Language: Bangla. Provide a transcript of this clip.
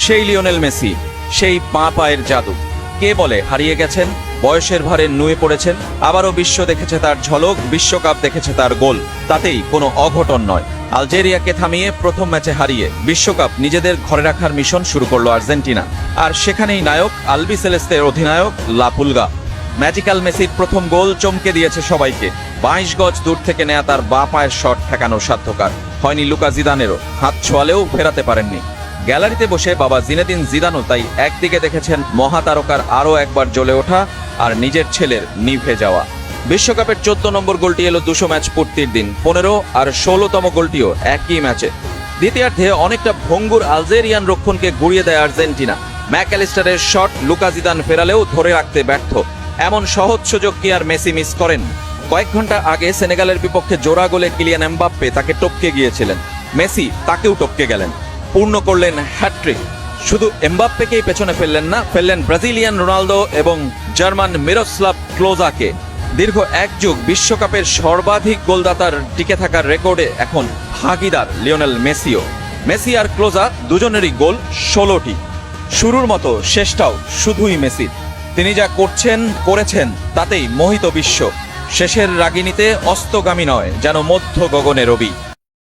সেই লিওনেল মেসি, সেই পায়ের জাদু। কে বলে হারিয়ে গেছেন, বয়সের ভারে নুয়ে পড়েছেন? আবারও বিশ্ব দেখেছে তার ঝলক, বিশ্বকাপ দেখেছে তার গোল। তাতেই কোনো অঘটন নয়। আলজেরিয়াকে থামিয়ে প্রথম ম্যাচে হারিয়ে বিশ্বকাপ নিজেদের ঘরে রাখার মিশন শুরু করলো আর্জেন্টিনা। আর সেখানেই নায়ক আলবি সেলেস্তের অধিনায়ক লা পুলগা। ম্যাজিক্যাল মেসির প্রথম গোল চমকে দিয়েছে সবাইকে। 22 গজ দূর থেকে নেয়া তার বাঁ পায়ের শট ঠেকানো সাধ্যকার হয়নি লুকা জিদানেরও। হাত ছোঁয়ালেও ফেরাতে পারেননি। গ্যালারিতে বসে বাবা জিনেদিন জিদানও তাই একদিকে দেখেছেন মহাতারকার আরও একবার জ্বলে ওঠা, আর নিজের ছেলের নিভে যাওয়া। বিশ্বকাপের 14 নম্বর গোলটি এলো 200 ম্যাচ পূর্তির দিন। 15 আর 16তম গোলটিও একই ম্যাচে। দ্বিতীয়ার্ধে অনেকটা ভঙ্গুর আলজেরিয়ান রক্ষণকে গুড়িয়ে দেয় আর্জেন্টিনা। ম্যাকঅ্যালিস্টারের শট লুকা জিদান ফেরালেও ধরে রাখতে ব্যর্থ। এমন সহজ সুযোগ কি আর মেসি মিস করেন? কয়েক ঘন্টা আগে সেনেগালের বিপক্ষে জোড়া গোলে কিলিয়ান এমবাপ্পে তাকে টপকে গিয়েছিলেন। মেসি তাকেও টপকে গেলেন, পূর্ণ করলেন হ্যাটট্রিক। শুধু এমবাপ্পেকেই পেছনে ফেললেন না, ফেললেন ব্রাজিলিয়ান রোনালদো এবং জার্মান মিরোস্লাভ ক্লোজাকে। দীর্ঘ এক যুগ বিশ্বকাপের সর্বাধিক গোলদাতার টিকে থাকার রেকর্ডে এখন ভাগিদার লিওনেল মেসিও। মেসি আর ক্লোজা দুজনেরই গোল 16টি। শুরুর মতো শেষটাও শুধুই মেসির। তিনি যা করেছেন তাতেই মোহিত বিশ্ব। শেষের রাগিনীতে অস্তগামী নয়, যেন মধ্য গগনে রবি।